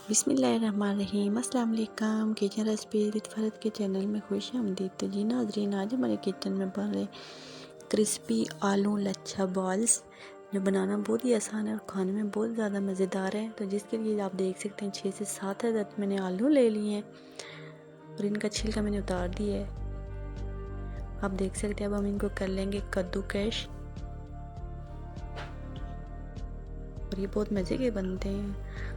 बिस्मिल्लाहिर्रहमानिर्रहीम। अस्सलाम वालेकुम। किचन रेसिपी विद फरहत के चैनल में खुश आमदीद। तो जी नाज़रीन, आज हमारे किचन में बन रहे क्रिस्पी आलू लच्छा बॉल्स, जो बनाना बहुत ही आसान है और खाने में बहुत ज़्यादा मज़ेदार है। तो जिसके लिए आप देख सकते हैं 6 से 7 अदद मैंने आलू ले लिए हैं और इनका छिलका मैंने उतार दिया है। आप देख सकते हैं। अब हम इनको कर लेंगे कद्दूकश और ये बहुत मज़े के बनते हैं।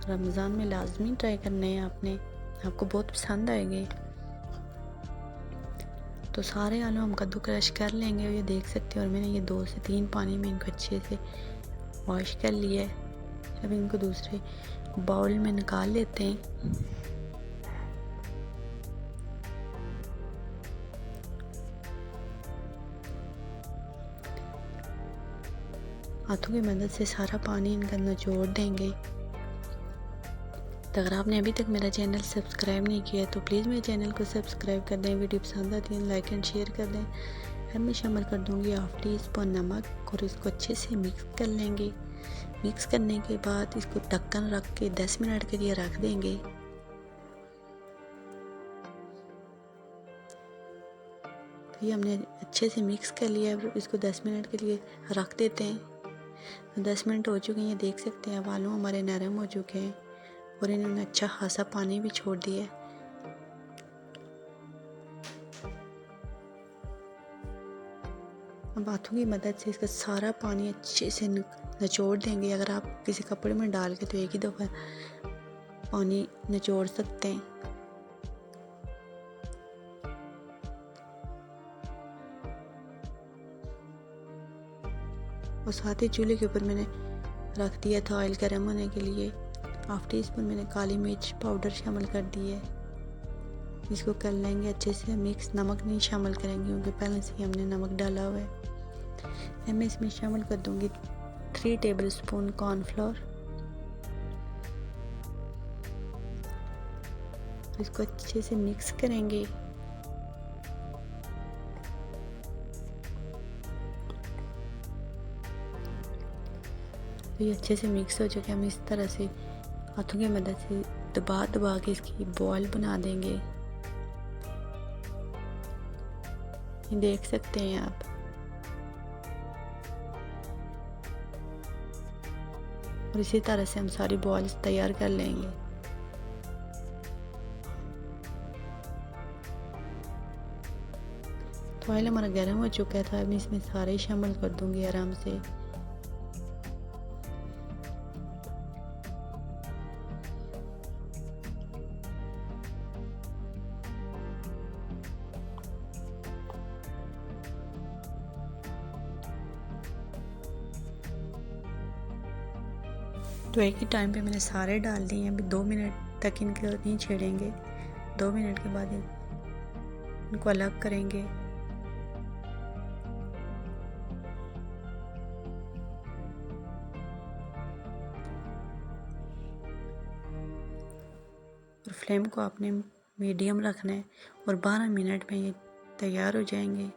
रमज़ान में लाजमी ट्राई करने हैं आपने, आपको बहुत पसंद आएंगे। तो सारे आलू हम कद्दू क्रश कर लेंगे, ये देख सकते हैं। और मैंने ये 2 से 3 पानी में इनको अच्छे से वॉश कर लिया है। अब इनको दूसरे बाउल में निकाल लेते हैं। हाथों की मदद से सारा पानी इनका निचोड़ देंगे। तो अगर आपने अभी तक मेरा चैनल सब्सक्राइब नहीं किया तो प्लीज़ मेरे चैनल को सब्सक्राइब कर दें। वीडियो पसंद आती है लाइक एंड शेयर कर दें। अब मैं शामिल कर दूंगी हाफ टी स्पून नमक और इसको अच्छे से मिक्स कर लेंगे। मिक्स करने के बाद इसको ढक्कन रख के 10 मिनट के लिए रख देंगे। तो ये हमने अच्छे से मिक्स कर लिया। इसको 10 मिनट के लिए रख देते हैं। तो 10 मिनट हो चुके हैं, ये देख सकते हैं। अब आलू हमारे नरम हो चुके हैं और इन्होंने अच्छा खासा पानी भी छोड़ दिया है। अब हाथों की मदद से इसका सारा पानी अच्छे से निचोड़ देंगे। अगर आप किसी कपड़े में डाल के तो एक ही दफ़ा पानी निचोड़ सकते हैं। और साथ ही चूल्हे के ऊपर मैंने रख दिया था ऑयल गर्म होने के लिए। हाफ टी स्पून मैंने काली मिर्च पाउडर शामिल कर दी है। इसको कर लेंगे अच्छे से मिक्स। नमक नहीं शामिल करेंगे क्योंकि पहले से ही हमने नमक डाला हुआ है। मैं इसमें शामिल कर दूंगी 3 टेबल स्पून कॉर्नफ्लोर। इसको अच्छे से मिक्स करेंगे। तो ये अच्छे से मिक्स हो चुके हैं। हम इस तरह से हाथों की मदद से दबा दबा के इसकी बॉल बना देंगे। ये देख सकते हैं आप। और इसी तरह से हम सारी बॉल्स तैयार कर लेंगे। तो ऑयल हमारा गर्म हो चुका था। मैं इसमें सारे शामिल कर दूंगी आराम से। तो एक ही टाइम पे मैंने सारे डाल दिए हैं। अभी 2 मिनट तक इनको नहीं छेड़ेंगे। 2 मिनट के बाद इनको अलग करेंगे। और फ्लेम को आपने मीडियम रखना है और 12 मिनट में ये तैयार हो जाएंगे।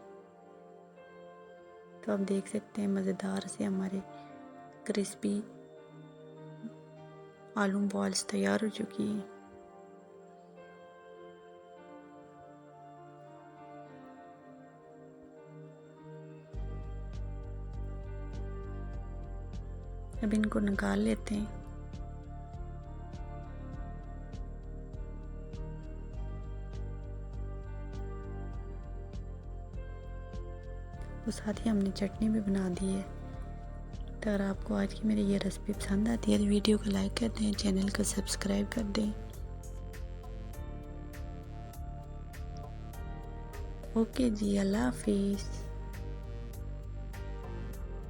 तो आप देख सकते हैं मज़ेदार से हमारे क्रिस्पी आलू बॉल्स तैयार हो चुकी हैं। अब इनको निकाल लेते हैं। और साथ ही हमने चटनी भी बना दी है। तो अगर आपको आज की मेरी ये रेसिपी पसंद आती है तो वीडियो को लाइक कर दें, चैनल को सब्सक्राइब कर दें। ओके जी, अल्लाह हाफिज़।